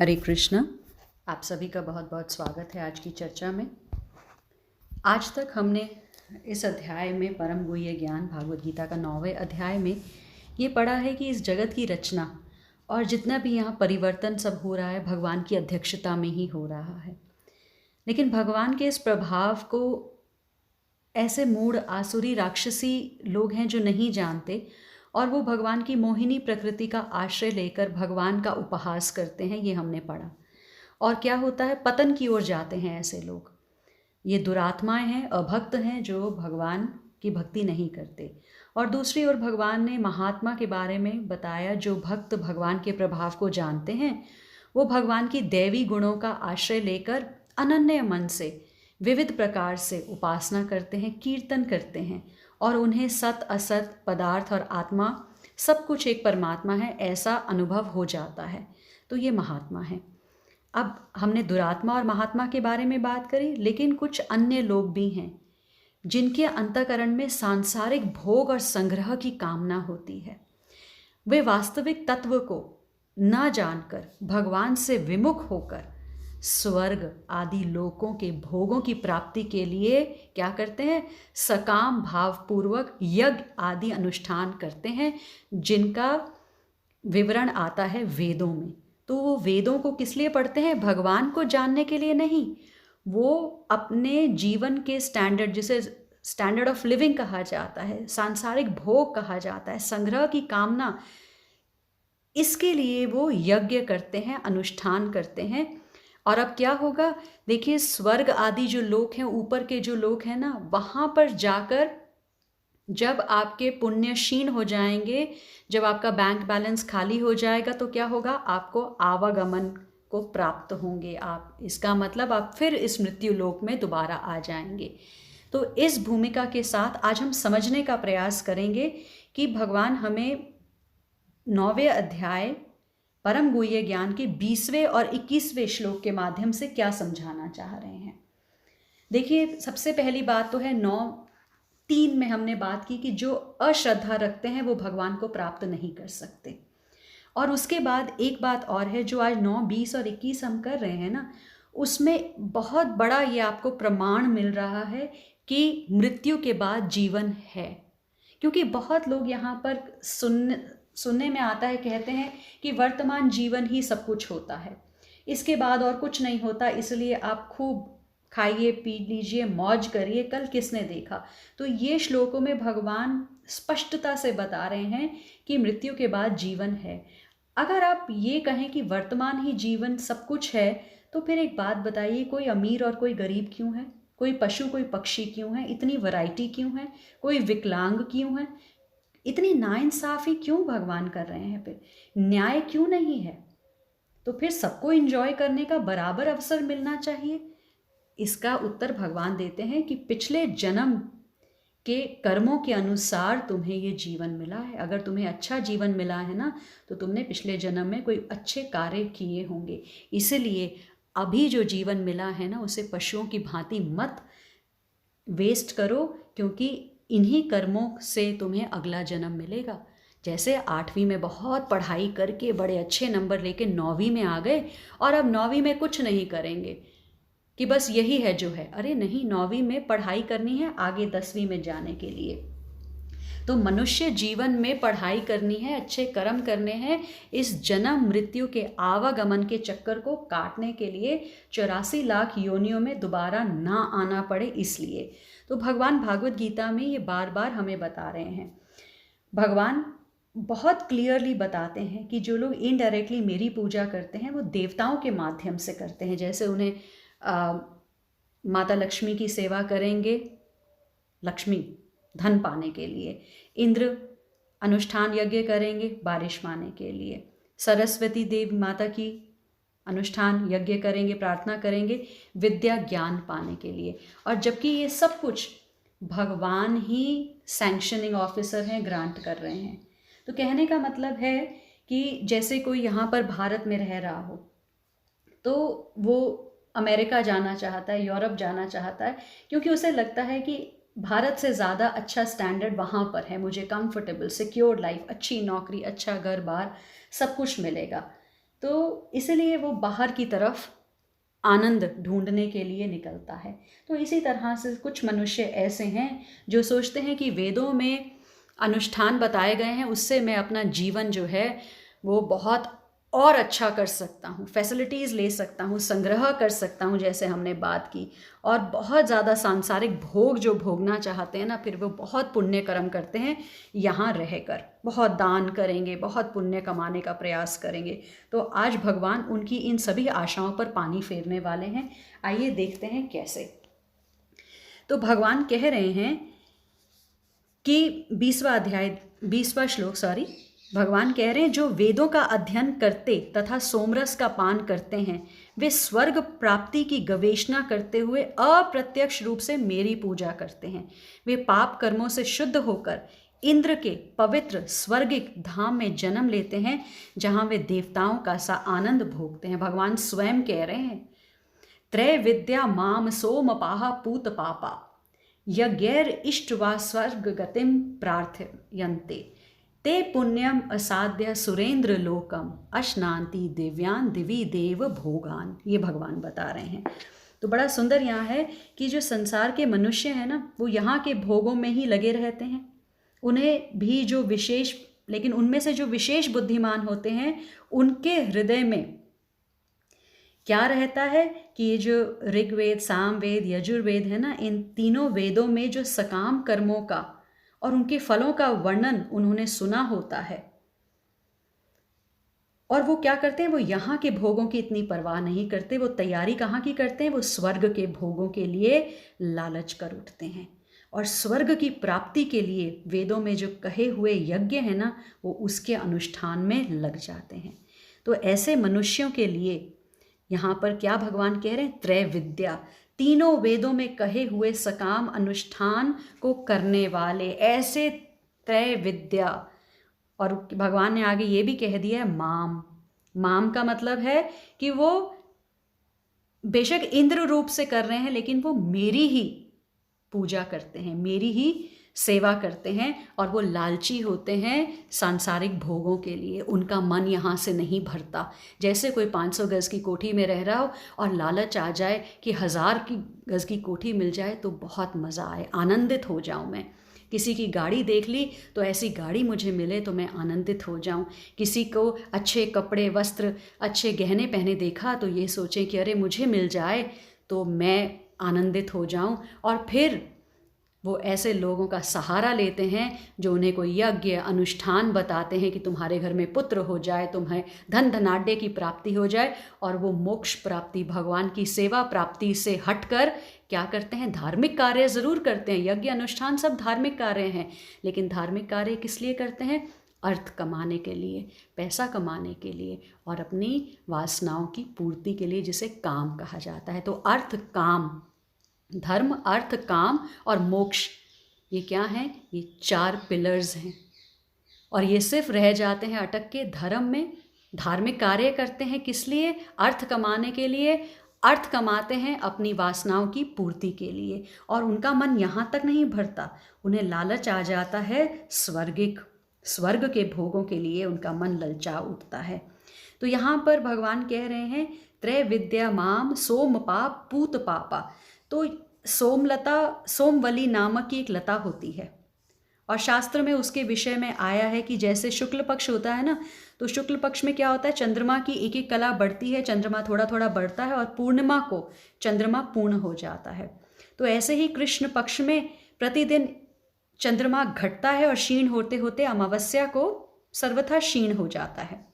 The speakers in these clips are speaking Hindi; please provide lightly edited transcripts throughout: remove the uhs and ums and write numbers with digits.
हरे कृष्ण। आप सभी का बहुत बहुत स्वागत है आज की चर्चा में। आज तक हमने इस अध्याय में परम गुह्य ज्ञान भागवत गीता का 9वें अध्याय में ये पढ़ा है कि इस जगत की रचना और जितना भी यहाँ परिवर्तन सब हो रहा है भगवान की अध्यक्षता में ही हो रहा है। लेकिन भगवान के इस प्रभाव को ऐसे मूढ़ आसुरी राक्षसी लोग हैं जो नहीं जानते और वो भगवान की मोहिनी प्रकृति का आश्रय लेकर भगवान का उपहास करते हैं, ये हमने पढ़ा। और क्या होता है, पतन की ओर जाते हैं ऐसे लोग। ये दुरात्माएं हैं, अभक्त हैं जो भगवान की भक्ति नहीं करते। और दूसरी ओर भगवान ने महात्मा के बारे में बताया, जो भक्त भगवान के प्रभाव को जानते हैं वो भगवान की दैवी गुणों का आश्रय लेकर अनन्य मन से विविध प्रकार से उपासना करते हैं, कीर्तन करते हैं और उन्हें सत असत पदार्थ और आत्मा सब कुछ एक परमात्मा है ऐसा अनुभव हो जाता है। तो ये महात्मा है। अब हमने दुरात्मा और महात्मा के बारे में बात करी, लेकिन कुछ अन्य लोग भी हैं जिनके अंतःकरण में सांसारिक भोग और संग्रह की कामना होती है। वे वास्तविक तत्व को न जानकर भगवान से विमुख होकर स्वर्ग आदि लोकों के भोगों की प्राप्ति के लिए क्या करते हैं, सकाम भावपूर्वक यज्ञ आदि अनुष्ठान करते हैं, जिनका विवरण आता है वेदों में। तो वो वेदों को किस लिए पढ़ते हैं, भगवान को जानने के लिए नहीं। वो अपने जीवन के स्टैंडर्ड, जिसे स्टैंडर्ड ऑफ लिविंग कहा जाता है, सांसारिक भोग कहा जाता है, संग्रह की कामना, इसके लिए वो यज्ञ करते हैं, अनुष्ठान करते हैं। और अब क्या होगा, देखिए स्वर्ग आदि जो लोग हैं, ऊपर के जो लोग हैं ना, वहाँ पर जाकर जब आपके पुण्य क्षीण हो जाएंगे, जब आपका बैंक बैलेंस खाली हो जाएगा, तो क्या होगा, आपको आवागमन को प्राप्त होंगे आप। इसका मतलब आप फिर इस मृत्यु लोक में दोबारा आ जाएंगे। तो इस भूमिका के साथ आज हम समझने का प्रयास करेंगे कि भगवान हमें 9वें अध्याय परम गुह्य ज्ञान के 20वें और 21वें श्लोक के माध्यम से क्या समझाना चाह रहे हैं। देखिए, सबसे पहली बात तो है 9:3 में हमने बात की कि जो अश्रद्धा रखते हैं वो भगवान को प्राप्त नहीं कर सकते। और उसके बाद एक बात और है, जो आज 9, 20 और 21 हम कर रहे हैं ना, उसमें बहुत बड़ा ये आपको प्रमाण मिल रहा है कि मृत्यु के बाद जीवन है। क्योंकि बहुत लोग यहाँ पर सुनने में आता है, कहते हैं कि वर्तमान जीवन ही सब कुछ होता है, इसके बाद और कुछ नहीं होता, इसलिए आप खूब खाइए पी लीजिए, मौज करिए, कल किसने देखा। तो ये श्लोकों में भगवान स्पष्टता से बता रहे हैं कि मृत्यु के बाद जीवन है। अगर आप ये कहें कि वर्तमान ही जीवन सब कुछ है, तो फिर एक बात बताइए, कोई अमीर और कोई गरीब क्यों है, कोई पशु कोई पक्षी क्यों है, इतनी वैरायटी क्यों है, कोई विकलांग क्यों है, इतनी नाइंसाफी क्यों भगवान कर रहे हैं, फिर न्याय क्यों नहीं है। तो फिर सबको एंजॉय करने का बराबर अवसर मिलना चाहिए। इसका उत्तर भगवान देते हैं कि पिछले जन्म के कर्मों के अनुसार तुम्हें ये जीवन मिला है। अगर तुम्हें अच्छा जीवन मिला है ना, तो तुमने पिछले जन्म में कोई अच्छे कार्य किए होंगे। इसलिए अभी जो जीवन मिला है ना, उसे पशुओं की भांति मत वेस्ट करो, क्योंकि इन्हीं कर्मों से तुम्हें अगला जन्म मिलेगा। जैसे 8वीं में बहुत पढ़ाई करके बड़े अच्छे नंबर लेके 9वीं में आ गए और अब 9वीं में कुछ नहीं करेंगे कि बस यही है जो है। अरे नहीं, 9वीं में पढ़ाई करनी है आगे 10वीं में जाने के लिए। तो मनुष्य जीवन में पढ़ाई करनी है, अच्छे कर्म करने हैं, इस जन्म मृत्यु के आवागमन के चक्कर को काटने के लिए, 84 लाख योनियों में दोबारा ना आना पड़े इसलिए। तो भगवान भागवत गीता में ये बार बार हमें बता रहे हैं। भगवान बहुत क्लियरली बताते हैं कि जो लोग इनडायरेक्टली मेरी पूजा करते हैं वो देवताओं के माध्यम से करते हैं। जैसे उन्हें माता लक्ष्मी की सेवा करेंगे, लक्ष्मी धन पाने के लिए, इंद्र अनुष्ठान यज्ञ करेंगे बारिश पाने के लिए, सरस्वती देवी माता की अनुष्ठान यज्ञ करेंगे, प्रार्थना करेंगे विद्या ज्ञान पाने के लिए। और जबकि ये सब कुछ भगवान ही सैंक्शनिंग ऑफिसर हैं, ग्रांट कर रहे हैं। तो कहने का मतलब है कि जैसे कोई यहाँ पर भारत में रह रहा हो, तो वो अमेरिका जाना चाहता है, यूरोप जाना चाहता है, क्योंकि उसे लगता है कि भारत से ज़्यादा अच्छा स्टैंडर्ड वहाँ पर है, मुझे कंफर्टेबल सिक्योर लाइफ, अच्छी नौकरी, अच्छा घर बार सब कुछ मिलेगा। तो इसलिए वो बाहर की तरफ आनंद ढूंढने के लिए निकलता है। तो इसी तरह से कुछ मनुष्य ऐसे हैं जो सोचते हैं कि वेदों में अनुष्ठान बताए गए हैं, उससे मैं अपना जीवन जो है वो बहुत और अच्छा कर सकता हूँ, फैसिलिटीज़ ले सकता हूँ, संग्रह कर सकता हूँ, जैसे हमने बात की, और बहुत ज़्यादा सांसारिक भोग जो भोगना चाहते हैं ना, फिर वो बहुत पुण्य कर्म करते हैं यहाँ रहकर, बहुत दान करेंगे, बहुत पुण्य कमाने का प्रयास करेंगे। तो आज भगवान उनकी इन सभी आशाओं पर पानी फेरने वाले हैं। आइए देखते हैं कैसे। तो भगवान कह रहे हैं कि 20वां श्लोक, भगवान कह रहे हैं, जो वेदों का अध्ययन करते तथा सोमरस का पान करते हैं वे स्वर्ग प्राप्ति की गवेषणा करते हुए अप्रत्यक्ष रूप से मेरी पूजा करते हैं। वे पाप कर्मों से शुद्ध होकर इंद्र के पवित्र स्वर्गिक धाम में जन्म लेते हैं, जहां वे देवताओं का सा आनंद भोगते हैं। भगवान स्वयं कह रहे हैं, त्रय विद्या माम सोम पाहा पूत पापा यज्ञैर इष्टवा स्वर्ग गतिम प्रार्थयन्ते ते पुण्यम असाध्य सुरेंद्र लोकम अश्नान्ति दिव्यान दिवी देव भोगान। ये भगवान बता रहे हैं। तो बड़ा सुंदर यहाँ है कि जो संसार के मनुष्य हैं ना, वो यहाँ के भोगों में ही लगे रहते हैं। उन्हें भी जो विशेष, लेकिन उनमें से जो विशेष बुद्धिमान होते हैं, उनके हृदय में क्या रहता है कि ये जो ऋग्वेद, सामवेद, यजुर्वेद है ना, इन तीनों वेदों में जो सकाम कर्मों का और उनके फलों का वर्णन उन्होंने सुना होता है, और वो क्या करते हैं, वो यहाँ के भोगों की इतनी परवाह नहीं करते। वो तैयारी कहाँ की करते हैं, वो स्वर्ग के भोगों के लिए लालच कर उठते हैं, और स्वर्ग की प्राप्ति के लिए वेदों में जो कहे हुए यज्ञ है ना, वो उसके अनुष्ठान में लग जाते हैं। तो ऐसे मनुष्यों के लिए यहाँ पर क्या भगवान कह रहे हैं, त्रय विद्या, तीनों वेदों में कहे हुए सकाम अनुष्ठान को करने वाले, ऐसे त्रय विद्या। और भगवान ने आगे ये भी कह दिया है, माम का मतलब है कि वो बेशक इंद्र रूप से कर रहे हैं, लेकिन वो मेरी ही पूजा करते हैं, मेरी ही सेवा करते हैं, और वो लालची होते हैं सांसारिक भोगों के लिए। उनका मन यहाँ से नहीं भरता। जैसे कोई 500 गज़ की कोठी में रह रहा हो और लालच आ जाए कि 1000 की गज़ की कोठी मिल जाए तो बहुत मज़ा आए, आनंदित हो जाऊँ मैं। किसी की गाड़ी देख ली तो ऐसी गाड़ी मुझे मिले तो मैं आनंदित हो जाऊं। किसी को अच्छे कपड़े, वस्त्र, अच्छे गहने पहने देखा तो ये सोचें कि अरे मुझे मिल जाए तो मैं आनंदित हो जाऊं। और फिर वो ऐसे लोगों का सहारा लेते हैं जो उन्हें कोई यज्ञ, अनुष्ठान बताते हैं कि तुम्हारे घर में पुत्र हो जाए, तुम्हें धन धनाढ्य की प्राप्ति हो जाए, और वो मोक्ष प्राप्ति, भगवान की सेवा प्राप्ति से हटकर क्या करते हैं, धार्मिक कार्य ज़रूर करते हैं। यज्ञ, अनुष्ठान सब धार्मिक कार्य हैं, लेकिन धार्मिक कार्य किस लिए करते हैं, अर्थ कमाने के लिए, पैसा कमाने के लिए, और अपनी वासनाओं की पूर्ति के लिए, जिसे काम कहा जाता है। तो अर्थ, काम, धर्म, अर्थ, काम और मोक्ष, ये क्या हैं, ये 4 पिलर्स हैं। और ये सिर्फ रह जाते हैं अटक के धर्म में। धार्मिक कार्य करते हैं किस लिए, अर्थ कमाने के लिए, अर्थ कमाते हैं अपनी वासनाओं की पूर्ति के लिए, और उनका मन यहाँ तक नहीं भरता, उन्हें लालच आ जाता है स्वर्ग के भोगों के लिए, उनका मन ललचा उठता है। तो यहाँ पर भगवान कह रहे हैं, त्रय विद्या माम सोम पाप पूत पापा। तो सोमलता, सोमवली नामक की एक लता होती है, और शास्त्र में उसके विषय में आया है कि जैसे शुक्ल पक्ष होता है ना, तो शुक्ल पक्ष में क्या होता है, चंद्रमा की एक एक कला बढ़ती है, चंद्रमा थोड़ा थोड़ा बढ़ता है, और पूर्णिमा को चंद्रमा पूर्ण हो जाता है। तो ऐसे ही कृष्ण पक्ष में प्रतिदिन चंद्रमा घटता है, और क्षीण होते होते अमावस्या को सर्वथा क्षीण हो जाता है।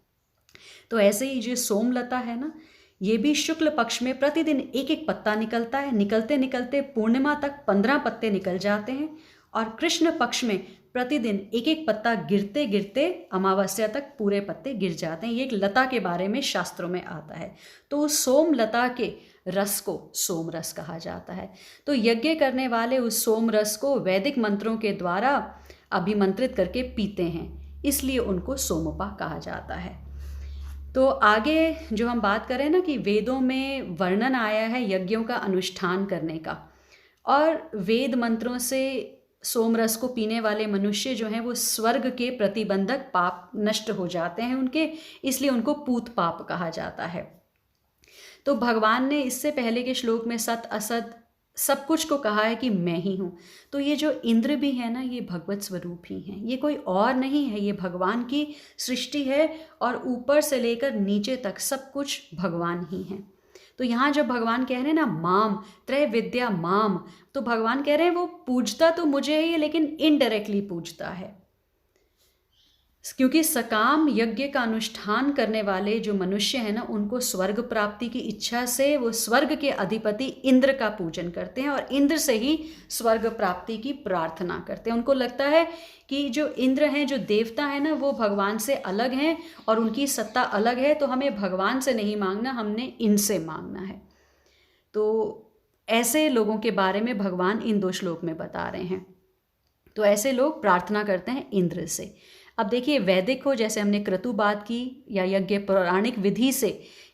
तो ऐसे ही जो सोमलता है ना, ये भी शुक्ल पक्ष में प्रतिदिन एक एक पत्ता निकलता है, निकलते निकलते पूर्णिमा तक 15 पत्ते निकल जाते हैं, और कृष्ण पक्ष में प्रतिदिन एक एक पत्ता गिरते गिरते अमावस्या तक पूरे पत्ते गिर जाते हैं। ये एक लता के बारे में शास्त्रों में आता है। तो उस सोम लता के रस को सोम रस कहा जाता है। तो यज्ञ करने वाले उस सोम रस को वैदिक मंत्रों के द्वारा अभिमंत्रित करके पीते हैं, इसलिए उनको सोमपा कहा जाता है। तो आगे जो हम बात करें ना कि वेदों में वर्णन आया है यज्ञों का अनुष्ठान करने का, और वेद मंत्रों से सोमरस को पीने वाले मनुष्य जो हैं वो स्वर्ग के प्रतिबंधक पाप नष्ट हो जाते हैं उनके, इसलिए उनको पूत पाप कहा जाता है। तो भगवान ने इससे पहले के श्लोक में सत असत सब कुछ को कहा है कि मैं ही हूँ। तो ये जो इंद्र भी है ना, ये भगवत स्वरूप ही हैं, ये कोई और नहीं है, ये भगवान की सृष्टि है और ऊपर से लेकर नीचे तक सब कुछ भगवान ही हैं। तो यहाँ जब भगवान कह रहे हैं ना माम त्रय विद्या माम, तो भगवान कह रहे हैं वो पूजता तो मुझे ही है लेकिन इनडायरेक्टली पूजता है, क्योंकि सकाम यज्ञ का अनुष्ठान करने वाले जो मनुष्य हैं ना, उनको स्वर्ग प्राप्ति की इच्छा से वो स्वर्ग के अधिपति इंद्र का पूजन करते हैं और इंद्र से ही स्वर्ग प्राप्ति की प्रार्थना करते हैं। उनको लगता है कि जो इंद्र हैं, जो देवता हैं ना, वो भगवान से अलग हैं और उनकी सत्ता अलग है, तो हमें भगवान से नहीं मांगना, हमने इनसे मांगना है। तो ऐसे लोगों के बारे में भगवान इन 2 श्लोक में बता रहे हैं। तो ऐसे लोग प्रार्थना करते हैं इंद्र से। अब देखिए, वैदिक हो, जैसे हमने क्रतुवाद की, या यज्ञ पौराणिक विधि से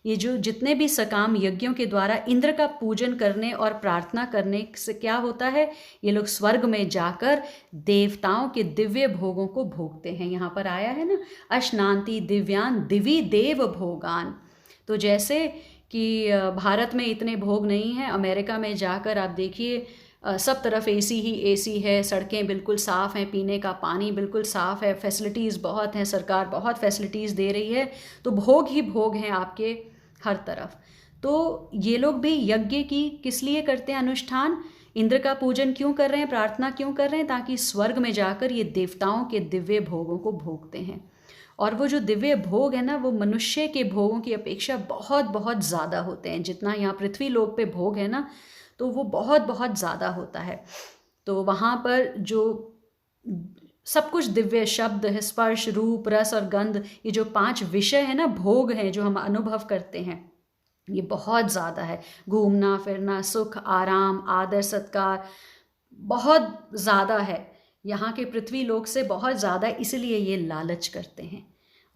ये जो जितने भी सकाम यज्ञों के द्वारा इंद्र का पूजन करने और प्रार्थना करने से क्या होता है, ये लोग स्वर्ग में जाकर देवताओं के दिव्य भोगों को भोगते हैं। यहाँ पर आया है ना, अश्नांति दिव्यान दिवी देव भोगान। तो जैसे कि भारत में इतने भोग नहीं हैं, अमेरिका में जाकर आप देखिए सब तरफ एसी ही एसी है, सड़कें बिल्कुल साफ़ हैं, पीने का पानी बिल्कुल साफ़ है, फैसिलिटीज़ बहुत हैं, सरकार बहुत फैसिलिटीज़ दे रही है, तो भोग ही भोग हैं आपके हर तरफ। तो ये लोग भी यज्ञ की किस लिए करते हैं अनुष्ठान, इंद्र का पूजन क्यों कर रहे हैं, प्रार्थना क्यों कर रहे हैं, ताकि स्वर्ग में जाकर ये देवताओं के दिव्य भोगों को भोगते हैं। और वो जो दिव्य भोग है ना, वो मनुष्य के भोगों की अपेक्षा बहुत बहुत ज़्यादा होते हैं। जितना यहाँ पृथ्वी लोक पे भोग है ना, तो वो बहुत बहुत ज़्यादा होता है। तो वहाँ पर जो सब कुछ दिव्य शब्द है, स्पर्श रूप रस और गंध, ये जो 5 विषय है ना, भोग हैं जो हम अनुभव करते हैं, ये बहुत ज़्यादा है। घूमना फिरना, सुख आराम, आदर सत्कार बहुत ज़्यादा है यहाँ के पृथ्वी लोक से, बहुत ज़्यादा, इसलिए ये लालच करते हैं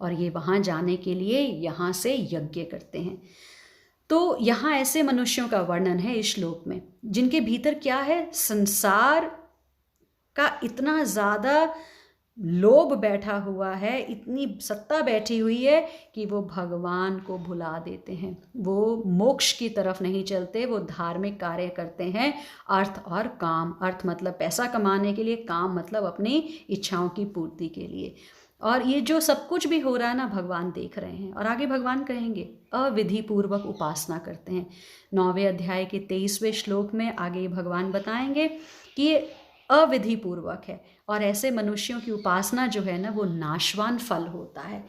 और ये वहाँ जाने के लिए यहाँ से यज्ञ करते हैं। तो यहाँ ऐसे मनुष्यों का वर्णन है इस श्लोक में, जिनके भीतर क्या है, संसार का इतना ज़्यादा लोभ बैठा हुआ है, इतनी सत्ता बैठी हुई है कि वो भगवान को भुला देते हैं। वो मोक्ष की तरफ नहीं चलते, वो धार्मिक कार्य करते हैं, अर्थ और काम। अर्थ मतलब पैसा कमाने के लिए, काम मतलब अपनी इच्छाओं की पूर्ति के लिए। और ये जो सब कुछ भी हो रहा है ना, भगवान देख रहे हैं। और आगे भगवान कहेंगे अविधि पूर्वक उपासना करते हैं। 9वें अध्याय के 23वें श्लोक में आगे भगवान बताएंगे कि ये अविधि पूर्वक है और ऐसे मनुष्यों की उपासना जो है ना, वो नाशवान फल होता है,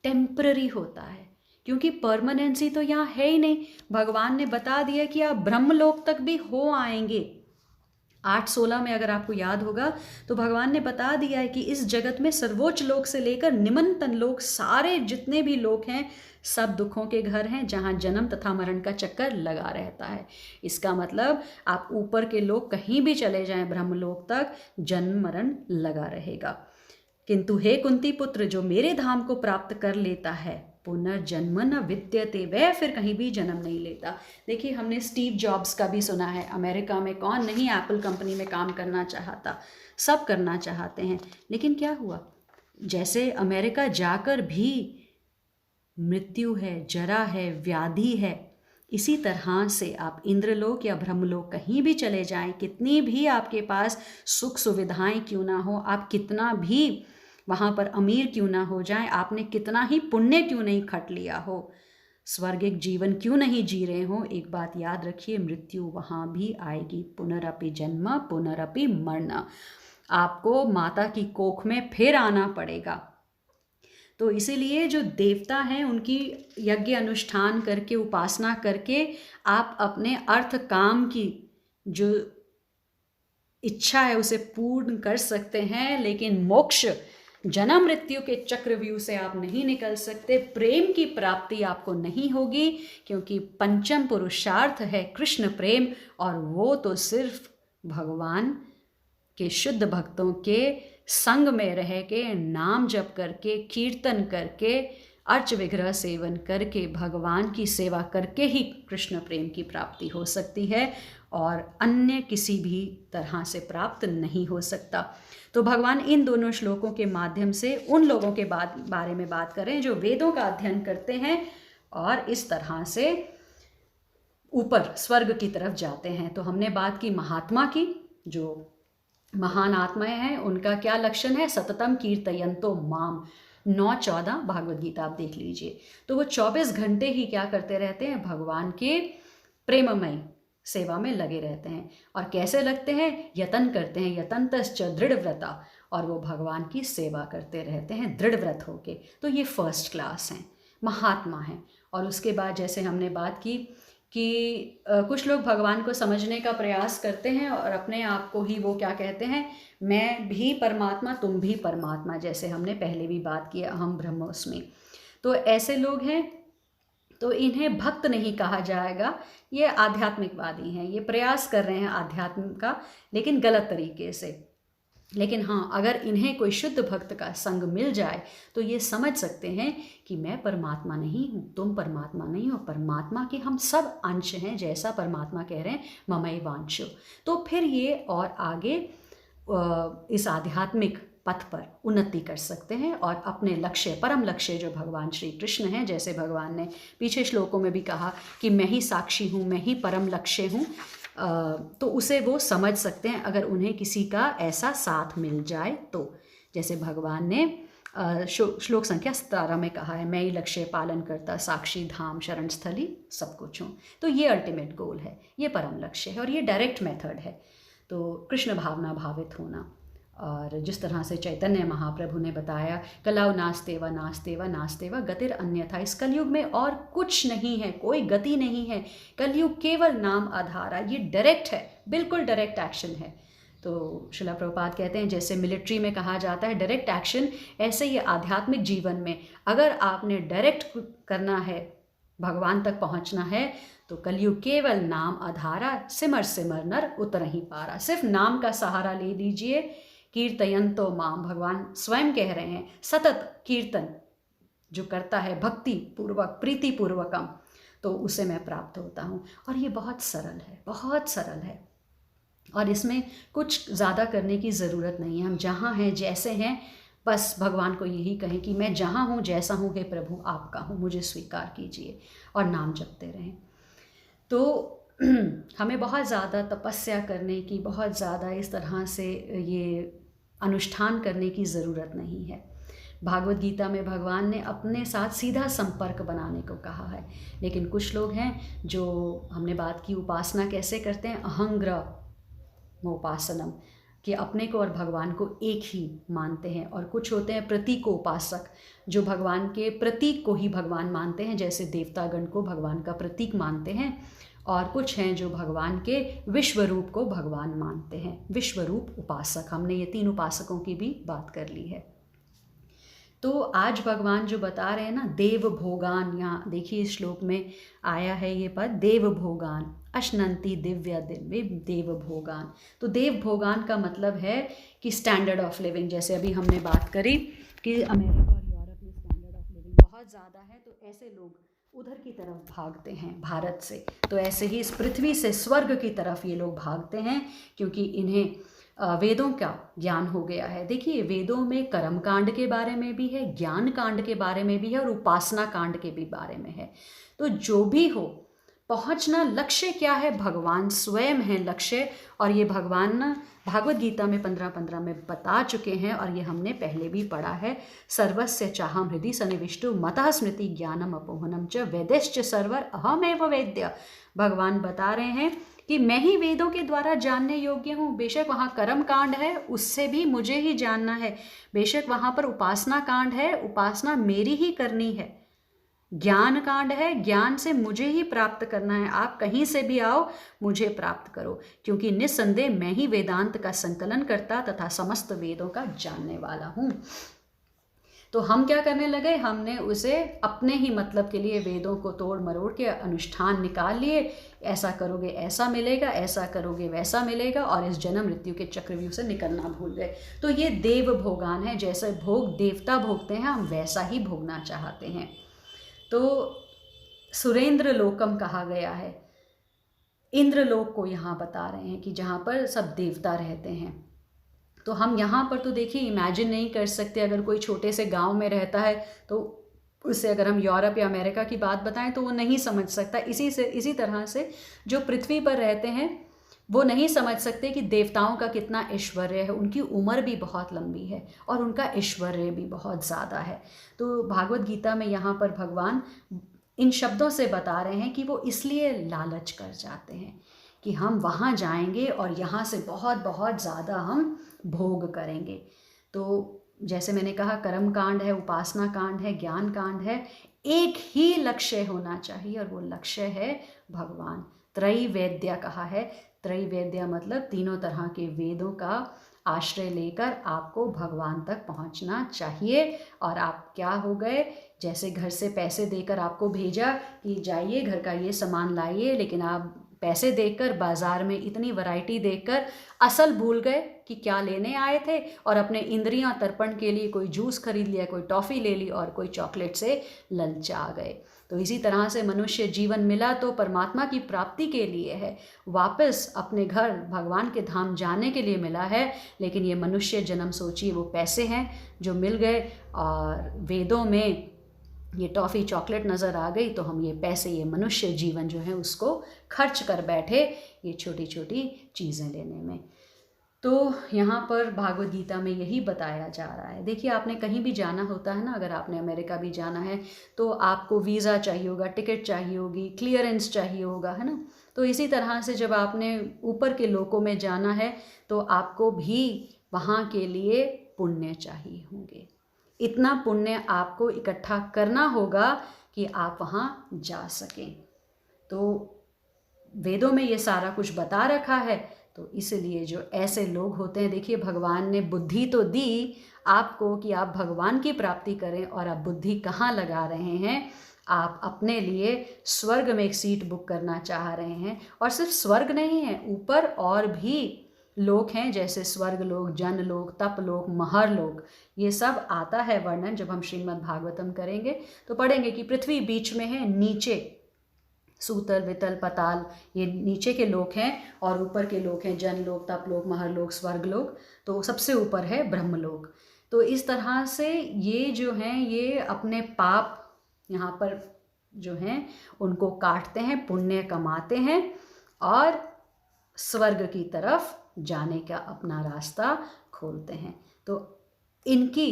टेम्पररी होता है, क्योंकि परमानेंसी तो यहाँ है ही नहीं। भगवान ने बता दिया कि आप ब्रह्मलोक तक भी हो आएंगे। 8:16 में अगर आपको याद होगा तो भगवान ने बता दिया है कि इस जगत में सर्वोच्च लोक से लेकर निम्नतम लोक, सारे जितने भी लोक हैं, सब दुखों के घर हैं, जहाँ जन्म तथा मरण का चक्कर लगा रहता है। इसका मतलब आप ऊपर के लोग कहीं भी चले जाएं, ब्रह्मलोक तक जन्म मरण लगा रहेगा। किंतु हे कुंती पुत्र, जो मेरे धाम को प्राप्त कर लेता है, पुनर्जन्म न विद्यते, वह फिर कहीं भी जन्म नहीं लेता। देखिए, हमने स्टीव जॉब्स का भी सुना है। अमेरिका में कौन नहीं एप्पल कंपनी में काम करना चाहता, सब करना चाहते हैं, लेकिन क्या हुआ, जैसे अमेरिका जाकर भी मृत्यु है, जरा है, व्याधि है, इसी तरह से आप इंद्रलोक या ब्रह्मलोक कहीं भी चले जाएं, कितनी भी आपके पास सुख सुविधाएं क्यों ना हो, आप कितना भी वहाँ पर अमीर क्यों ना हो जाएं, आपने कितना ही पुण्य क्यों नहीं खट लिया हो, स्वर्गिक जीवन क्यों नहीं जी रहे हो, एक बात याद रखिए, मृत्यु वहाँ भी आएगी। पुनरपि जन्म पुनरपि मरण, आपको माता की कोख में फिर आना पड़ेगा। तो इसीलिए जो देवता हैं, उनकी यज्ञ अनुष्ठान करके, उपासना करके आप अपने अर्थ काम की जो इच्छा है उसे पूर्ण कर सकते हैं, लेकिन मोक्ष जन्म मृत्यु के चक्रव्यूह से आप नहीं निकल सकते। प्रेम की प्राप्ति आपको नहीं होगी, क्योंकि पंचम पुरुषार्थ है कृष्ण प्रेम, और वो तो सिर्फ भगवान के शुद्ध भक्तों के संग में रह के, नाम जप करके, कीर्तन करके अर्च विग्रह सेवन करके भगवान की सेवा करके ही कृष्ण प्रेम की प्राप्ति हो सकती है और अन्य किसी भी तरह से प्राप्त नहीं हो सकता। तो भगवान इन दोनों श्लोकों के माध्यम से उन लोगों के बारे में बात करें जो वेदों का अध्ययन करते हैं और इस तरह से ऊपर स्वर्ग की तरफ जाते हैं। तो हमने बात की महात्मा की, जो महान आत्माएं हैं उनका क्या लक्षण है, सततम कीर्तयन्तो माम, 9:14 भागवत गीता आप देख लीजिए। तो वो 24 घंटे ही क्या करते रहते हैं, भगवान के प्रेममय सेवा में लगे रहते हैं। और कैसे लगते हैं, यतन करते हैं, यतन्तश्च दृढ़व्रता, और वो भगवान की सेवा करते रहते हैं दृढ़ व्रत होके। तो ये फर्स्ट क्लास हैं, महात्मा हैं। और उसके बाद जैसे हमने बात की कि कुछ लोग भगवान को समझने का प्रयास करते हैं और अपने आप को ही वो क्या कहते हैं, मैं भी परमात्मा तुम भी परमात्मा, जैसे हमने पहले भी बात की अहम ब्रह्मोस्मि। तो ऐसे लोग हैं, तो इन्हें भक्त नहीं कहा जाएगा, ये आध्यात्मिकवादी हैं, ये प्रयास कर रहे हैं आध्यात्म का लेकिन गलत तरीके से। लेकिन हाँ, अगर इन्हें कोई शुद्ध भक्त का संग मिल जाए तो ये समझ सकते हैं कि मैं परमात्मा नहीं हूँ, तुम परमात्मा नहीं हो, परमात्मा के हम सब अंश हैं, जैसा परमात्मा कह रहे हैं ममैवांशो। तो फिर ये और आगे इस आध्यात्मिक पथ पर उन्नति कर सकते हैं और अपने लक्ष्य, परम लक्ष्य जो भगवान श्री कृष्ण हैं, जैसे भगवान ने पीछे श्लोकों में भी कहा कि मैं ही साक्षी हूँ, मैं ही परम लक्ष्य हूँ, तो उसे वो समझ सकते हैं अगर उन्हें किसी का ऐसा साथ मिल जाए तो। जैसे भगवान ने श्लोक संख्या 17 में कहा है, मैं ही लक्ष्य पालन करता, साक्षी धाम शरण स्थली सब कुछ हूँ। तो ये अल्टीमेट गोल है, ये परम लक्ष्य है और ये डायरेक्ट मेथड है। तो कृष्ण भावना भावित होना, और जिस तरह से चैतन्य महाप्रभु ने बताया, कलाउ नास्तेवा नास्तेवा नास्तेवा गतिर अन्यथा, इस कलयुग में और कुछ नहीं है, कोई गति नहीं है, कलयुग केवल नाम आधारा। ये डायरेक्ट है, बिल्कुल डायरेक्ट एक्शन है। तो शिला प्रभुपाद कहते हैं जैसे मिलिट्री में कहा जाता है डायरेक्ट एक्शन, ऐसे ही आध्यात्मिक जीवन में अगर आपने डायरेक्ट करना है, भगवान तक पहुंचना है, तो कलयुग केवल नाम आधारा, सिमर सिमर नर उतर ही पारा। सिर्फ नाम का सहारा ले लीजिए, कीर्तयन्तो माम, भगवान स्वयं कह रहे हैं, सतत कीर्तन जो करता है भक्ति पूर्वक प्रीति पूर्वकम, तो उसे मैं प्राप्त होता हूँ। और ये बहुत सरल है, बहुत सरल है, और इसमें कुछ ज़्यादा करने की ज़रूरत नहीं है। हम जहाँ हैं, जैसे हैं, बस भगवान को यही कहें कि मैं जहाँ हूँ, जैसा हूँ, हे प्रभु आपका हूँ, मुझे स्वीकार कीजिए, और नाम जपते रहें। तो हमें बहुत ज़्यादा तपस्या करने की, बहुत ज़्यादा इस तरह से ये अनुष्ठान करने की ज़रूरत नहीं है। भागवत गीता में भगवान ने अपने साथ सीधा संपर्क बनाने को कहा है। लेकिन कुछ लोग हैं जो, हमने बात की उपासना कैसे करते हैं, अहंग्रह उपासनम, कि अपने को और भगवान को एक ही मानते हैं। और कुछ होते हैं प्रतीकोपासक, जो भगवान के प्रतीक को ही भगवान मानते हैं, जैसे देवतागण को भगवान का प्रतीक मानते हैं। और कुछ हैं जो भगवान के विश्वरूप को भगवान मानते हैं, विश्वरूप उपासक। हमने ये 3 उपासकों की भी बात कर ली है। तो आज भगवान जो बता रहे हैं ना, देव भोगान, यहाँ देखिए इस श्लोक में आया है ये पद, देव भोगान अश्नंती दिव्य दिव्य देव भोगान। तो देव भोगान का मतलब है कि स्टैंडर्ड ऑफ लिविंग, जैसे अभी हमने बात करी कि अमेरिका और यूरोप में स्टैंडर्ड ऑफ लिविंग बहुत ज़्यादा है, तो ऐसे लोग उधर की तरफ भागते हैं भारत से। तो ऐसे ही इस पृथ्वी से स्वर्ग की तरफ ये लोग भागते हैं, क्योंकि इन्हें वेदों का ज्ञान हो गया है। देखिए, वेदों में कर्म कांड के बारे में भी है, ज्ञान कांड के बारे में भी है, और उपासना कांड के भी बारे में है। तो जो भी हो, पहुंचना, लक्ष्य क्या है, भगवान स्वयं है लक्ष्य। और ये भगवान भागवत गीता में 15:15 में बता चुके हैं, और ये हमने पहले भी पढ़ा है, सर्वस्य चाहम हृदि सन्निविष्टो मतः स्मृति ज्ञानम अपोहनम च वेदैश्च सर्वर अहमेव वेद्य। भगवान बता रहे हैं कि मैं ही वेदों के द्वारा जानने योग्य हूँ। बेशक वहाँ कर्म कांड है, उससे भी मुझे ही जानना है। बेशक वहाँ पर उपासना कांड है, उपासना मेरी ही करनी है। ज्ञान कांड है, ज्ञान से मुझे ही प्राप्त करना है। आप कहीं से भी आओ, मुझे प्राप्त करो, क्योंकि निस्संदेह मैं ही वेदांत का संकलन करता तथा समस्त वेदों का जानने वाला हूँ। तो हम क्या करने लगे, हमने उसे अपने ही मतलब के लिए वेदों को तोड़ मरोड़ के अनुष्ठान निकाल लिए। ऐसा करोगे ऐसा मिलेगा, ऐसा करोगे वैसा मिलेगा, और इस जन्म मृत्यु के चक्रव्यूह से निकलना भूल गए। तो ये देव भोगान है, जैसे भोग देवता भोगते हैं हम वैसा ही भोगना चाहते हैं। तो सुरेंद्र लोकम कहा गया है, इंद्रलोक को यहाँ बता रहे हैं कि जहाँ पर सब देवता रहते हैं। तो हम यहाँ पर तो देखिए इमेजिन नहीं कर सकते, अगर कोई छोटे से गांव में रहता है तो उससे अगर हम यूरोप या अमेरिका की बात बताएं तो वो नहीं समझ सकता। इसी तरह से जो पृथ्वी पर रहते हैं वो नहीं समझ सकते कि देवताओं का कितना ऐश्वर्य है, उनकी उम्र भी बहुत लंबी है और उनका ऐश्वर्य भी बहुत ज़्यादा है। तो भागवत गीता में यहाँ पर भगवान इन शब्दों से बता रहे हैं कि वो इसलिए लालच कर जाते हैं कि हम वहाँ जाएंगे और यहाँ से बहुत बहुत ज़्यादा हम भोग करेंगे। तो जैसे मैंने कहा, कर्म कांड है, उपासना कांड है, ज्ञान कांड है, एक ही लक्ष्य होना चाहिए और वो लक्ष्य है भगवान। त्रैवेद्य कहा है, त्रैवेद्य मतलब तीनों तरह के वेदों का आश्रय लेकर आपको भगवान तक पहुंचना चाहिए। और आप क्या हो गए, जैसे घर से पैसे देकर आपको भेजा कि जाइए घर का ये सामान लाइए, लेकिन आप पैसे देकर बाज़ार में इतनी वैरायटी देखकर असल भूल गए कि क्या लेने आए थे, और अपने इंद्रियां तर्पण के लिए कोई जूस खरीद लिया, कोई टॉफ़ी ले ली और कोई चॉकलेट से ललचा गए। तो इसी तरह से मनुष्य जीवन मिला तो परमात्मा की प्राप्ति के लिए है, वापस अपने घर भगवान के धाम जाने के लिए मिला है। लेकिन ये मनुष्य जन्म सोचिए वो पैसे हैं जो मिल गए, और वेदों में ये टॉफ़ी चॉकलेट नज़र आ गई तो हम ये पैसे, ये मनुष्य जीवन जो है उसको खर्च कर बैठे ये छोटी छोटी चीज़ें लेने में। तो यहाँ पर भागवत गीता में यही बताया जा रहा है। देखिए, आपने कहीं भी जाना होता है ना, अगर आपने अमेरिका भी जाना है तो आपको वीज़ा चाहिए होगा, टिकट चाहिए होगी, क्लियरेंस चाहिए होगा, है ना। तो इसी तरह से जब आपने ऊपर के लोकों में जाना है तो आपको भी वहाँ के लिए पुण्य चाहिए होंगे। इतना पुण्य आपको इकट्ठा करना होगा कि आप वहाँ जा सकें। तो वेदों में ये सारा कुछ बता रखा है। तो इसलिए जो ऐसे लोग होते हैं, देखिए भगवान ने बुद्धि तो दी आपको कि आप भगवान की प्राप्ति करें, और आप बुद्धि कहाँ लगा रहे हैं, आप अपने लिए स्वर्ग में एक सीट बुक करना चाह रहे हैं। और सिर्फ स्वर्ग नहीं है, ऊपर और भी लोक हैं, जैसे स्वर्ग लोक, जन लोक, तप लोक, महर लोक, ये सब आता है वर्णन। जब हम श्रीमद् भागवतम करेंगे तो पढ़ेंगे कि पृथ्वी बीच में है, नीचे सूतल वितल पताल ये नीचे के लोक हैं, और ऊपर के लोक हैं जन लोक, तप लोक, महर लोक, स्वर्ग लोक। तो सबसे ऊपर है ब्रह्मलोक। तो इस तरह से ये जो हैं ये अपने पाप यहाँ पर जो हैं उनको काटते हैं, पुण्य कमाते हैं और स्वर्ग की तरफ जाने का अपना रास्ता खोलते हैं। तो इनकी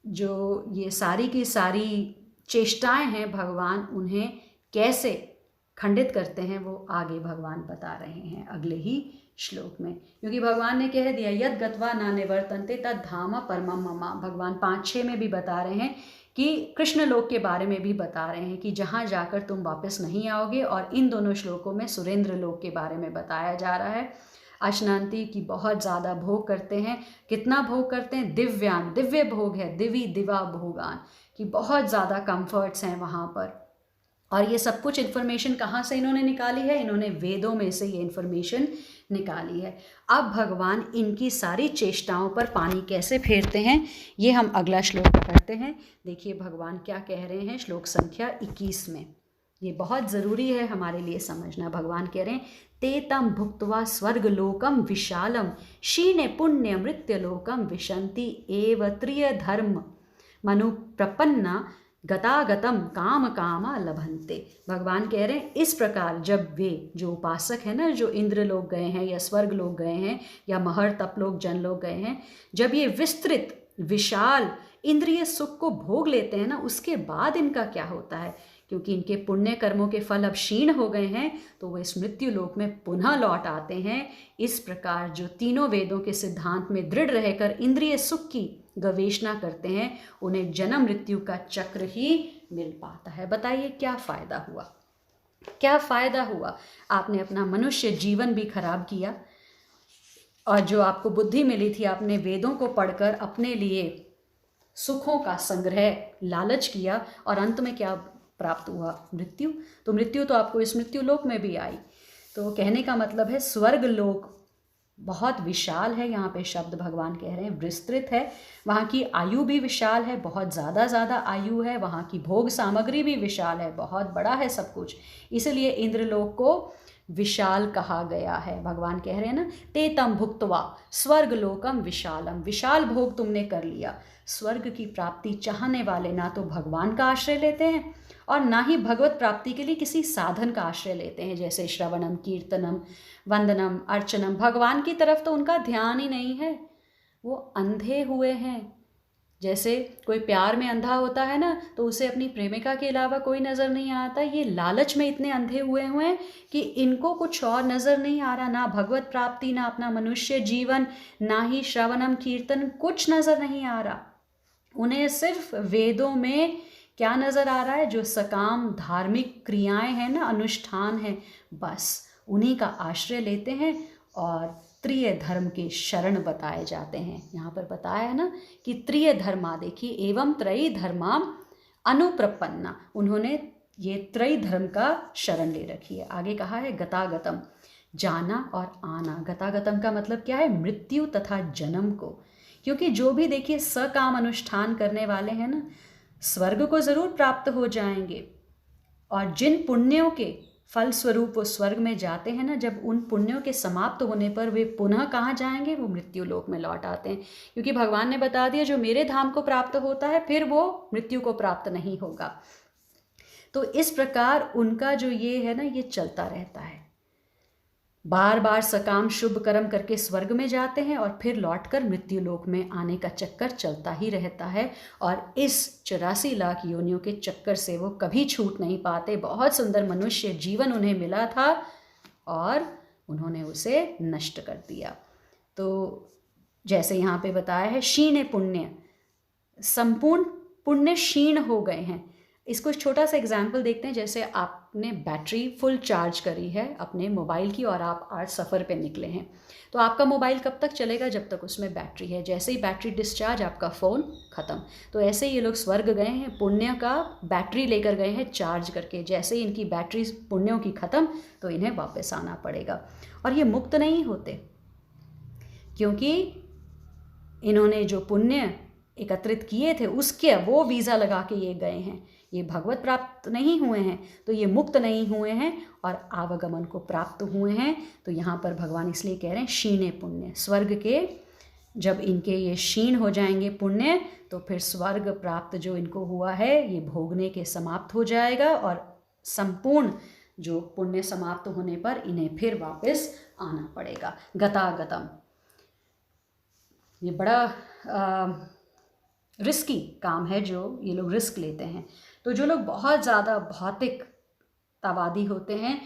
जो ये सारी की सारी चेष्टाएं हैं, भगवान उन्हें कैसे खंडित करते हैं वो आगे भगवान बता रहे हैं अगले ही श्लोक में। क्योंकि भगवान ने कह दिया, यद गत्वा न निवर्तन्ते तद धाम परमम मम। भगवान 5-6 में भी बता रहे हैं कि कृष्ण लोक के बारे में भी बता रहे हैं कि जहाँ जाकर तुम वापस नहीं आओगे। और इन दोनों श्लोकों में सुरेंद्र लोक के बारे में बताया जा रहा है। अशनांति की बहुत ज़्यादा भोग करते हैं। कितना भोग करते हैं? दिव्यान, दिव्य भोग है, दिवी दिवा भोगान, कि बहुत ज़्यादा कंफर्ट्स हैं वहाँ पर। और ये सब कुछ इन्फॉर्मेशन कहाँ से इन्होंने निकाली है? इन्होंने वेदों में से ये इन्फॉर्मेशन निकाली है। अब भगवान इनकी सारी चेष्टाओं पर पानी कैसे फेरते हैं ये हम अगला श्लोक पढ़ते हैं। देखिए भगवान क्या कह रहे हैं श्लोक संख्या 21 में। ये बहुत ज़रूरी है हमारे लिए समझना। भगवान कह रहे हैं, ते तम भुक्त्वा स्वर्गलोकम विशालम क्षीणे पुण्य मृत्युलोकम विशन्ति एव त्रिय धर्म मनु प्रपन्ना गतागतम काम कामा लभन्ते। भगवान कह रहे हैं इस प्रकार जब वे जो उपासक हैं ना, जो इंद्र लोग गए हैं या स्वर्ग लोग गए हैं या महर तप लोग जन लोग गए हैं, जब ये विस्तृत विशाल इंद्रिय सुख को भोग लेते हैं ना, उसके बाद इनका क्या होता है? क्योंकि इनके पुण्य कर्मों के फल अब क्षीण हो गए हैं तो वो इस मृत्यु लोक में पुनः लौट आते हैं। इस प्रकार जो तीनों वेदों के सिद्धांत में दृढ़ रहकर इंद्रिय सुख की गवेषणा करते हैं, उन्हें जन्म मृत्यु का चक्र ही मिल पाता है। बताइए क्या फ़ायदा हुआ? क्या फ़ायदा हुआ? आपने अपना मनुष्य जीवन भी खराब किया, और जो आपको बुद्धि मिली थी आपने वेदों को पढ़कर अपने लिए सुखों का संग्रह, लालच किया और अंत में क्या प्राप्त हुआ? मृत्यु। तो मृत्यु तो आपको इस मृत्यु लोक में भी आई। तो कहने का मतलब है स्वर्ग लोक बहुत विशाल है, यहाँ पे शब्द भगवान कह रहे हैं विस्तृत है, वहाँ की आयु भी विशाल है, बहुत ज़्यादा आयु है, वहाँ की भोग सामग्री भी विशाल है, बहुत बड़ा है सब कुछ, इसलिए इंद्रलोक को विशाल कहा गया है। भगवान कह रहे हैं ना, ते तम भुक्त्वा स्वर्ग लोकम विशालम, विशाल भोग तुमने कर लिया। स्वर्ग की प्राप्ति चाहने वाले ना तो भगवान का आश्रय लेते हैं और ना ही भगवत प्राप्ति के लिए किसी साधन का आश्रय लेते हैं, जैसे श्रवणम, कीर्तनम, वंदनम, अर्चनम। भगवान की तरफ तो उनका ध्यान ही नहीं है, वो अंधे हुए हैं। जैसे कोई प्यार में अंधा होता है ना, तो उसे अपनी प्रेमिका के अलावा कोई नज़र नहीं आता। ये लालच में इतने अंधे हुए हैं कि इनको कुछ और नज़र नहीं आ रहा, ना भगवत प्राप्ति, ना अपना मनुष्य जीवन, ना ही श्रवणम कीर्तन, कुछ नज़र नहीं आ रहा। उन्हें सिर्फ वेदों में क्या नज़र आ रहा है? जो सकाम धार्मिक क्रियाएं हैं ना, अनुष्ठान हैं, बस उन्हीं का आश्रय लेते हैं और त्रिय धर्म के शरण बताए जाते हैं। यहाँ पर बताया है ना कि त्रिय धर्मा, देखिए, एवं त्रयी धर्मा अनुप्रपन्ना, उन्होंने ये त्रयी धर्म का शरण ले रखी है। आगे कहा है गतागतम, जाना और आना। गतागतम का मतलब क्या है? मृत्यु तथा जन्म को। क्योंकि जो भी देखिए सकाम अनुष्ठान करने वाले हैं ना, स्वर्ग को ज़रूर प्राप्त हो जाएंगे, और जिन पुण्यों के फल स्वरूप वो स्वर्ग में जाते हैं ना, जब उन पुण्यों के समाप्त होने पर वे पुनः कहाँ जाएंगे? वो मृत्यु लोक में लौट आते हैं। क्योंकि भगवान ने बता दिया, जो मेरे धाम को प्राप्त होता है फिर वो मृत्यु को प्राप्त नहीं होगा। तो इस प्रकार उनका जो ये है ना, ये चलता रहता है। बार बार सकाम शुभ कर्म करके स्वर्ग में जाते हैं और फिर लौटकर मृत्यु लोक में आने का चक्कर चलता ही रहता है। और इस 84 लाख योनियों के चक्कर से वो कभी छूट नहीं पाते। बहुत सुंदर मनुष्य जीवन उन्हें मिला था और उन्होंने उसे नष्ट कर दिया। तो जैसे यहाँ पे बताया है, क्षीण पुण्य, संपूर्ण पुण्य क्षीण हो गए हैं। इसको छोटा सा एग्जाम्पल देखते हैं। जैसे आपने बैटरी फुल चार्ज करी है अपने मोबाइल की और आप आज सफ़र पे निकले हैं, तो आपका मोबाइल कब तक चलेगा? जब तक उसमें बैटरी है। जैसे ही बैटरी डिस्चार्ज, आपका फ़ोन ख़त्म। तो ऐसे ही ये लोग स्वर्ग गए हैं, पुण्य का बैटरी लेकर गए हैं चार्ज करके। जैसे ही इनकी बैटरी पुण्यों की ख़त्म, तो इन्हें वापस आना पड़ेगा। और ये मुक्त नहीं होते, क्योंकि इन्होंने जो पुण्य एकत्रित किए थे उसके वो वीज़ा लगा के ये गए हैं। ये भगवत प्राप्त नहीं हुए हैं, तो ये मुक्त नहीं हुए हैं और आवागमन को प्राप्त हुए हैं। तो यहाँ पर भगवान इसलिए कह रहे हैं क्षीणे पुण्य। स्वर्ग के जब इनके ये क्षीण हो जाएंगे पुण्य, तो फिर स्वर्ग प्राप्त जो इनको हुआ है ये भोगने के समाप्त हो जाएगा और संपूर्ण जो पुण्य समाप्त होने पर इन्हें फिर वापस आना पड़ेगा। गतागतम, ये बड़ा रिस्की काम है जो ये लोग रिस्क लेते हैं। तो जो लोग बहुत ज़्यादा भौतिकतावादी होते हैं,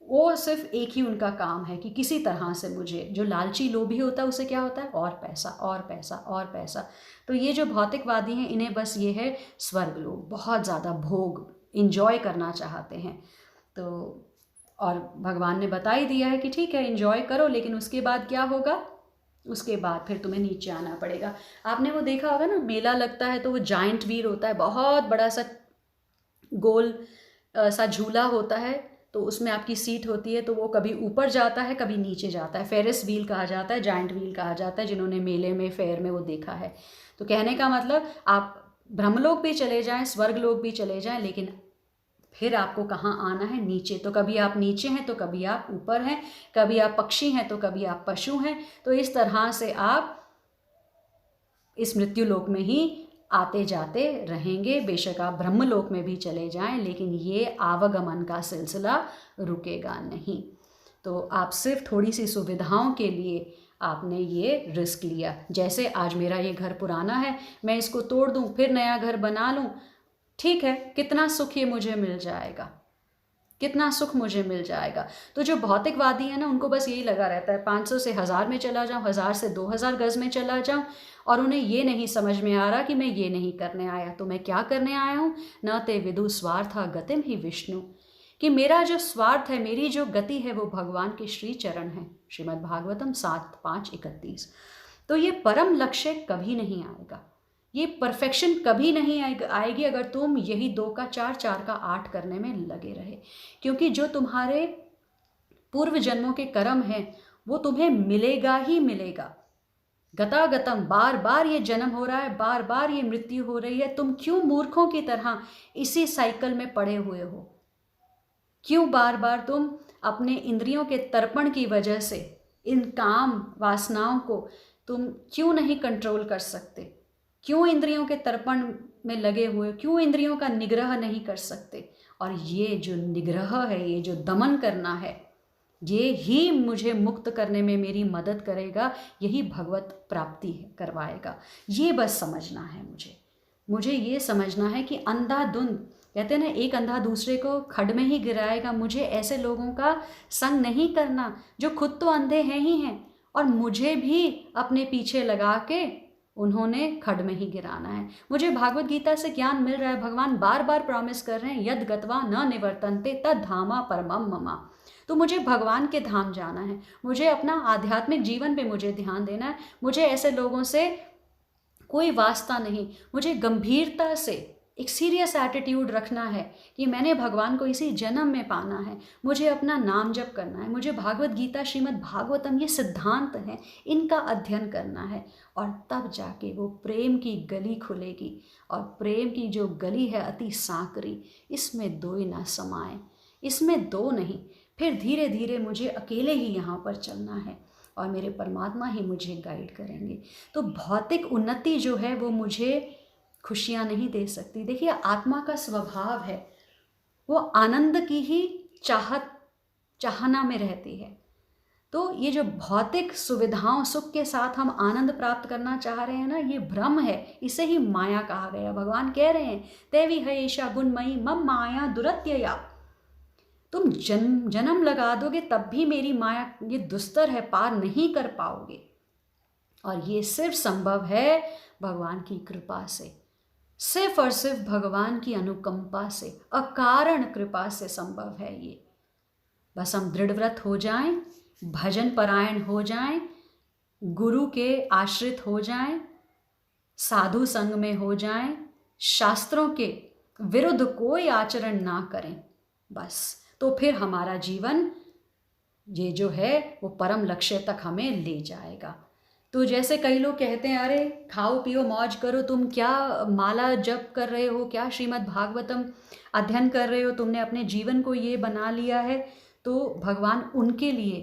वो सिर्फ एक ही उनका काम है कि किसी तरह से मुझे, जो लालची लोभी होता है उसे क्या होता है? और पैसा, और पैसा, और पैसा। तो ये जो भौतिकवादी हैं, इन्हें बस ये है स्वर्ग लोग, बहुत ज़्यादा भोग इंजॉय करना चाहते हैं। तो और भगवान ने बता ही दिया है कि ठीक है इंजॉय करो, लेकिन उसके बाद क्या होगा? उसके बाद फिर तुम्हें नीचे आना पड़ेगा। आपने वो देखा होगा ना, मेला लगता है तो वो जाइंट व्हील होता है, बहुत बड़ा सा गोल सा झूला होता है, तो उसमें आपकी सीट होती है, तो वो कभी ऊपर जाता है कभी नीचे जाता है। फेरिस व्हील कहा जाता है, जाइंट व्हील कहा जाता है, जिन्होंने मेले में फेयर में वो देखा है। तो कहने का मतलब, आप ब्रह्मलोक भी चले जाएं, स्वर्ग लोक भी चले जाएं, लेकिन फिर आपको कहाँ आना है? नीचे। तो कभी आप नीचे हैं तो कभी आप ऊपर हैं, कभी आप पक्षी हैं तो कभी आप पशु हैं। तो इस तरह से आप इस मृत्यु लोक में ही आते जाते रहेंगे। बेशक आप ब्रह्मलोक में भी चले जाएं, लेकिन ये आवागमन का सिलसिला रुकेगा नहीं। तो आप सिर्फ थोड़ी सी सुविधाओं के लिए आपने ये रिस्क लिया। जैसे आज मेरा ये घर पुराना है, मैं इसको तोड़ दूं फिर नया घर बना लूं, ठीक है, कितना सुख ये मुझे मिल जाएगा, कितना सुख मुझे मिल जाएगा। तो जो भौतिकवादी है ना, उनको बस यही लगा रहता है 500 से 1000 में चला जाऊं, 1000 से 2000 गज में चला जाऊं, और उन्हें ये नहीं समझ में आ रहा कि मैं ये नहीं करने आया, तो मैं क्या करने आया हूँ? न ते विदु स्वार्था गतिम ही विष्णु, कि मेरा जो स्वार्थ है, मेरी जो गति है, वो भगवान के श्री चरण है। श्रीमद् भागवतम 7:5-31। तो ये परम लक्ष्य कभी नहीं आएगा, ये परफेक्शन कभी नहीं आएगी अगर तुम यही 2 का 4, 4 का 8 करने में लगे रहे, क्योंकि जो तुम्हारे पूर्व जन्मों के कर्म हैं वो तुम्हें मिलेगा ही मिलेगा। गतागतम, बार बार ये जन्म हो रहा है, बार बार ये मृत्यु हो रही है। तुम क्यों मूर्खों की तरह इसी साइकिल में पड़े हुए हो? क्यों बार बार तुम अपने इंद्रियों के तर्पण की वजह से इन काम वासनाओं को तुम क्यों नहीं कंट्रोल कर सकते? क्यों इंद्रियों के तर्पण में लगे हुए, क्यों इंद्रियों का निग्रह नहीं कर सकते? और ये जो निग्रह है, ये जो दमन करना है, ये ही मुझे मुक्त करने में मेरी मदद करेगा, यही भगवत प्राप्ति करवाएगा। ये बस समझना है मुझे ये समझना है कि अंधाधुंध, कहते हैं ना, एक अंधा दूसरे को खड्ड में ही गिराएगा। मुझे ऐसे लोगों का संग नहीं करना जो खुद तो अंधे हैं ही हैं और मुझे भी अपने पीछे लगा के उन्होंने खड्ड में ही गिराना है। मुझे भागवत गीता से ज्ञान मिल रहा है, भगवान बार बार प्रॉमिस कर रहे हैं, यद गत्वा न निवर्तन्ते तद धामा परमम ममा। तो मुझे भगवान के धाम जाना है, मुझे अपना आध्यात्मिक जीवन पे मुझे ध्यान देना है। मुझे ऐसे लोगों से कोई वास्ता नहीं, मुझे गंभीरता से एक सीरियस एटीट्यूड रखना है कि मैंने भगवान को इसी जन्म में पाना है। मुझे अपना नाम जप करना है, मुझे भागवत गीता, श्रीमद् भागवतम, ये सिद्धांत हैं, इनका अध्ययन करना है। और तब जाके वो प्रेम की गली खुलेगी। और प्रेम की जो गली है अति सांकरी, इसमें दो ही ना समाए, इसमें दो नहीं। फिर धीरे धीरे मुझे अकेले ही यहाँ पर चलना है और मेरे परमात्मा ही मुझे गाइड करेंगे। तो भौतिक उन्नति जो है वो मुझे खुशियाँ नहीं दे सकती। देखिए, आत्मा का स्वभाव है, वो आनंद की ही चाहना में रहती है। तो ये जो भौतिक सुविधाओं, सुख के साथ हम आनंद प्राप्त करना चाह रहे हैं ना, ये भ्रम है, इसे ही माया कहा गया। भगवान कह रहे हैं, देवी है ईशा गुणमयी मम माया दुरत्यया। तुम जन्म लगा दोगे तब भी मेरी माया ये दुस्तर है, पार नहीं कर पाओगे। और ये सिर्फ संभव है भगवान की कृपा से, सिर्फ और सिर्फ भगवान की अनुकंपा से, अकारण कृपा से संभव है ये। बस हम दृढ़व्रत हो जाएं, भजन परायण हो जाएं, गुरु के आश्रित हो जाएं, साधु संग में हो जाएं, शास्त्रों के विरुद्ध कोई आचरण ना करें, बस। तो फिर हमारा जीवन ये जो है वो परम लक्ष्य तक हमें ले जाएगा। तो जैसे कई लोग कहते हैं, अरे खाओ पियो मौज करो, तुम क्या माला जप कर रहे हो, क्या श्रीमद् भागवतम अध्ययन कर रहे हो, तुमने अपने जीवन को ये बना लिया है। तो भगवान उनके लिए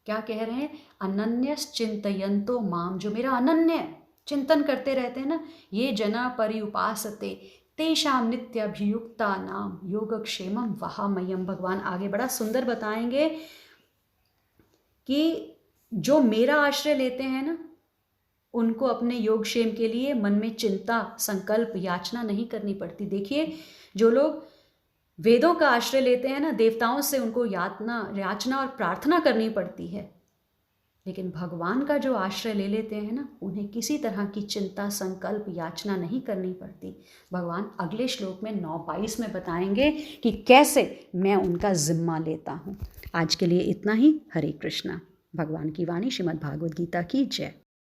क्या कह रहे हैं, अनन्यस चिंतयन्तो माम, जो मेरा अनन्य चिंतन करते रहते हैं ना, ये जना पर्युपासते तेषाम नित्याभियुक्ता नाम योगक्षेमम वहामयम। भगवान आगे बड़ा सुंदर बताएंगे कि जो मेरा आश्रय लेते हैं ना, उनको अपने योगक्षेम के लिए मन में चिंता, संकल्प, याचना नहीं करनी पड़ती। देखिए, जो लोग वेदों का आश्रय लेते हैं ना, देवताओं से उनको याचना और प्रार्थना करनी पड़ती है। लेकिन भगवान का जो आश्रय ले लेते हैं ना, उन्हें किसी तरह की चिंता, संकल्प, याचना नहीं करनी पड़ती। भगवान अगले श्लोक में 9:22 में बताएंगे कि कैसे मैं उनका जिम्मा लेता हूँ। आज के लिए इतना ही। हरे कृष्णा। भगवान की वाणी श्रीमद् भागवत गीता की जय।